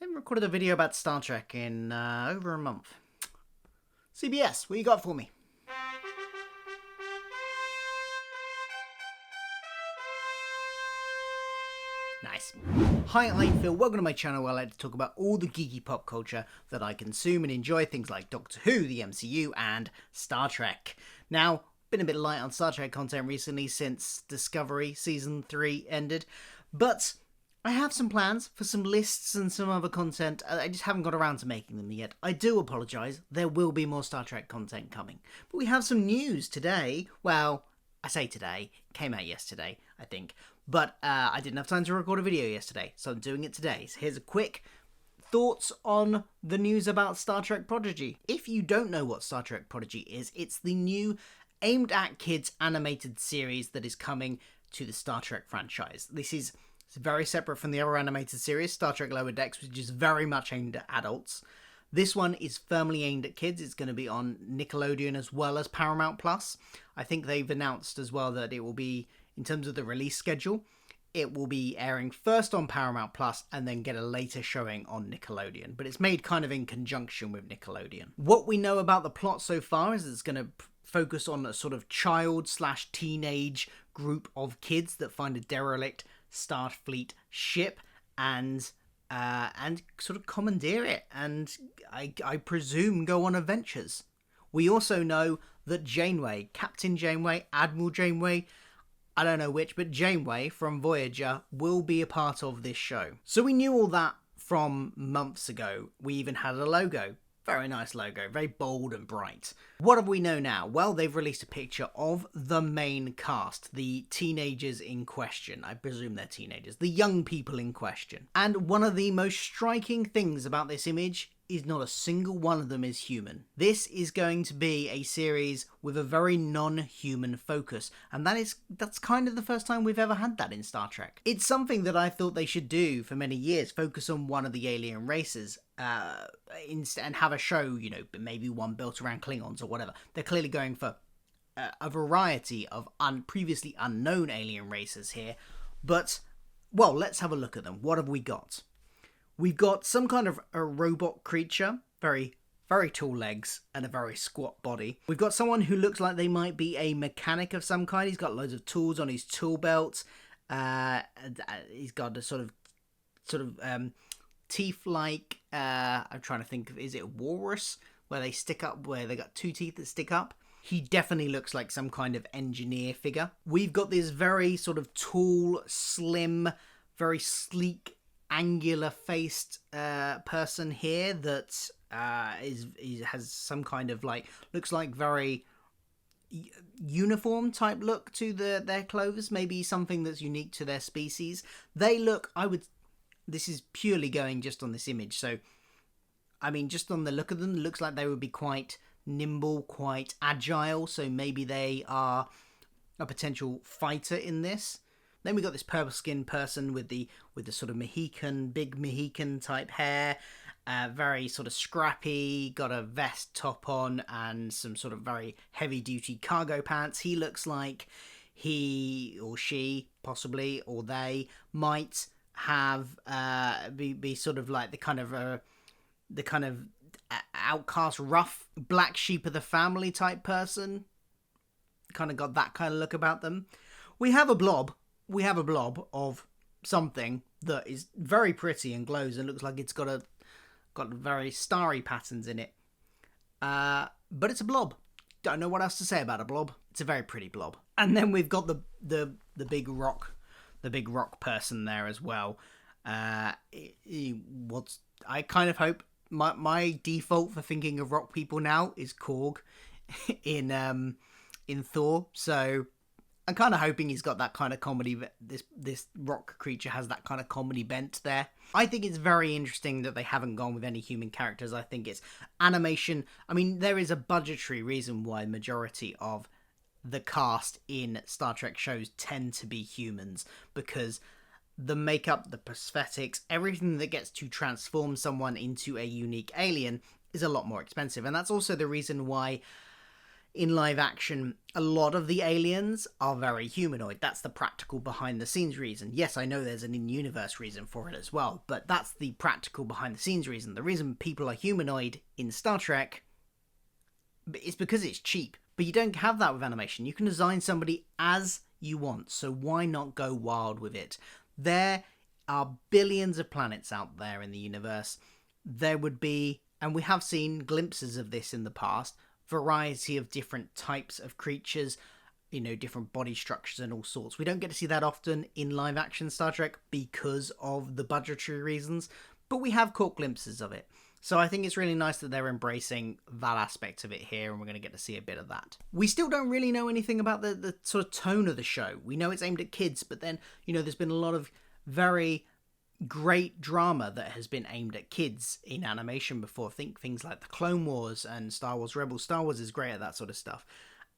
I haven't recorded a video about Star Trek in over a month. CBS, what you got for me? Nice. Hi, I'm Phil. Welcome to my channel where I like to talk about all the geeky pop culture that I consume and enjoy, things like Doctor Who, the MCU, and Star Trek. Now, been a bit light on Star Trek content recently since Discovery Season 3 ended, but I have some plans for some lists and some other content. I just haven't got around to making them yet. I do apologise. There will be more Star Trek content coming. But we have some news today. Well, I say today. It came out yesterday, I think. But I didn't have time to record a video yesterday, so I'm doing it today. So here's a quick thoughts on the news about Star Trek Prodigy. If you don't know what Star Trek Prodigy is, it's the new aimed at kids animated series that is coming to the Star Trek franchise. It's very separate from the other animated series, Star Trek Lower Decks, which is very much aimed at adults. This one is firmly aimed at kids. It's going to be on Nickelodeon as well as Paramount Plus. I think they've announced as well that it will be, in terms of the release schedule, it will be airing first on Paramount Plus and then get a later showing on Nickelodeon. But it's made kind of in conjunction with Nickelodeon. What we know about the plot so far is it's going to focus on a sort of child/teenage group of kids that find a derelict Starfleet ship and sort of commandeer it, and I presume go on adventures. We also know that Janeway, Captain Janeway, Admiral Janeway, I don't know which, but Janeway from Voyager will be a part of this show. So we knew all that from months ago. We even had a logo. Very nice logo, very bold and bright. What do we know now? Well, they've released a picture of the main cast, the teenagers in question. I presume they're teenagers, the young people in question. And one of the most striking things about this image is not a single one of them is human. This is going to be a series with a very non-human focus, and that's kind of the first time we've ever had that in Star Trek. It's something that I thought they should do for many years, focus on one of the alien races, and have a show, you know, maybe one built around Klingons or whatever. They're clearly going for a variety of previously unknown alien races here, but, well, let's have a look at them. What have we got? We've got some kind of a robot creature, very, very tall legs and a very squat body. We've got someone who looks like they might be a mechanic of some kind. He's got loads of tools on his tool belt. He's got a sort of teeth-like, I'm trying to think of, is it a walrus? Where they stick up, where they got two teeth that stick up. He definitely looks like some kind of engineer figure. We've got this very sort of tall, slim, very sleek, angular-faced person here that has some kind of, like, looks like very uniform type look to their clothes, maybe something that's unique to their species. They look, this is purely going just on this image, so I mean, just on the look of them, it looks like they would be quite nimble, quite agile, so maybe they are a potential fighter in this. Then we got this purple-skinned person with the sort of big Mohican type hair, very sort of scrappy, got a vest top on and some sort of very heavy-duty cargo pants. He looks like he or she, possibly, or they might have be sort of like the kind of outcast, rough, black sheep of the family type person. Kind of got that kind of look about them. We have a blob of something that is very pretty and glows and looks like it's got very starry patterns in it. But it's a blob. Don't know what else to say about a blob. It's a very pretty blob. And then we've got the big rock person there as well. I kind of hope my default for thinking of rock people now is Korg in Thor. So I'm kind of hoping he's got that kind of comedy. This rock creature has that kind of comedy bent there. I think it's very interesting that they haven't gone with any human characters. I think it's animation. I mean, there is a budgetary reason why the majority of the cast in Star Trek shows tend to be humans, because the makeup, the prosthetics, everything that gets to transform someone into a unique alien is a lot more expensive. And that's also the reason why in live action, a lot of the aliens are very humanoid. That's the practical behind the scenes reason. Yes, I know there's an in-universe reason for it as well, but that's the practical behind the scenes reason. The reason people are humanoid in Star Trek is because it's cheap. But you don't have that with animation. You can design somebody as you want, so why not go wild with it? There are billions of planets out there in the universe. There would be, and we have seen glimpses of this in the past, variety of different types of creatures, you know, different body structures and all sorts. We don't get to see that often in live action Star Trek because of the budgetary reasons, but we have caught glimpses of it. So I think it's really nice that they're embracing that aspect of it here, and we're going to get to see a bit of that. We still don't really know anything about the sort of tone of the show. We know it's aimed at kids, but then, you know, there's been a lot of very great drama that has been aimed at kids in animation before. Think things like the Clone Wars and Star Wars Rebels. Star Wars is great at that sort of stuff.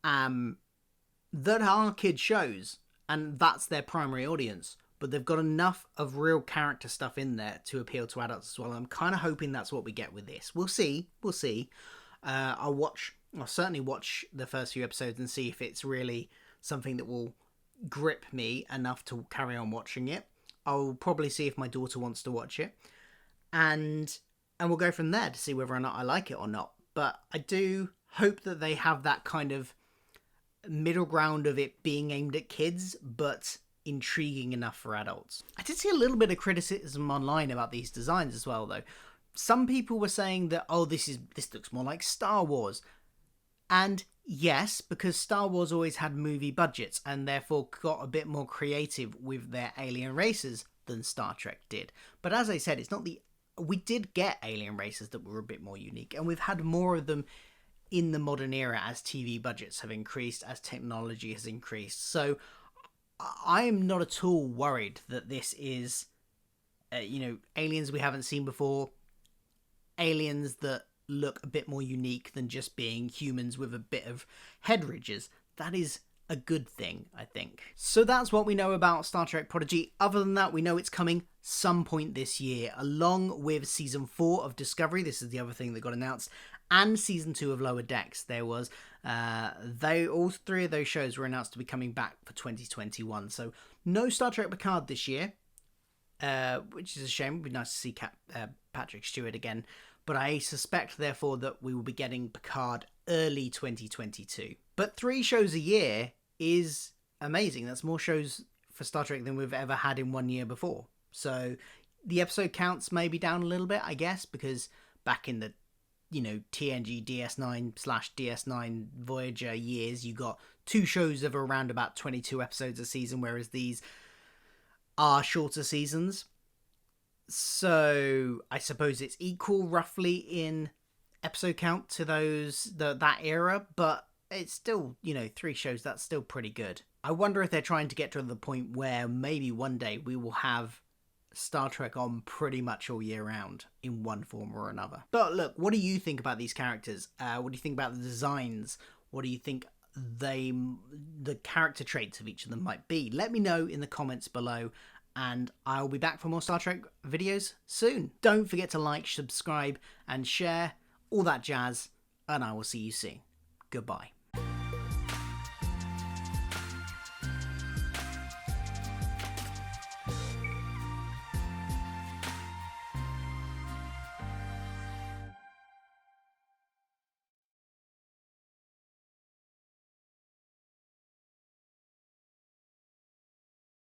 That are kid shows, and that's their primary audience, but they've got enough of real character stuff in there to appeal to adults as well. I'm kind of hoping that's what we get with this. We'll see. I'll certainly watch the first few episodes and see if it's really something that will grip me enough to carry on watching it. I'll probably see if my daughter wants to watch it, and we'll go from there to see whether or not I like it or not. But I do hope that they have that kind of middle ground of it being aimed at kids, but intriguing enough for adults. I did see a little bit of criticism online about these designs as well, though. Some people were saying that, oh, this looks more like Star Wars. And yes, because Star Wars always had movie budgets and therefore got a bit more creative with their alien races than Star Trek did. But as I said, we did get alien races that were a bit more unique, and we've had more of them in the modern era as TV budgets have increased, as technology has increased. So I am not at all worried that this is, aliens we haven't seen before, aliens that look a bit more unique than just being humans with a bit of head ridges. That is a good thing, I think. So that's what we know about Star Trek Prodigy. Other than that, we know it's coming some point this year, along with Season 4 of Discovery. This is the other thing that got announced. And Season 2 of Lower Decks. There was, all three of those shows were announced to be coming back for 2021. So no Star Trek Picard this year, which is a shame. It would be nice to see Patrick Stewart again. But I suspect, therefore, that we will be getting Picard early 2022. But 3 shows a year is amazing. That's more shows for Star Trek than we've ever had in one year before. So the episode counts may be down a little bit, I guess, because back in the TNG DS9/DS9 Voyager years, you got 2 shows of around about 22 episodes a season, whereas these are shorter seasons. So I suppose it's equal roughly in episode count to that era, but it's still, 3 shows, that's still pretty good. I wonder if they're trying to get to the point where maybe one day we will have Star Trek on pretty much all year round in one form or another. But look, what do you think about these characters? What do you think about the designs? What do you think the character traits of each of them might be? Let me know in the comments below, and I'll be back for more Star Trek videos soon. Don't forget to like, subscribe, and share, all that jazz, and I will see you soon. Goodbye.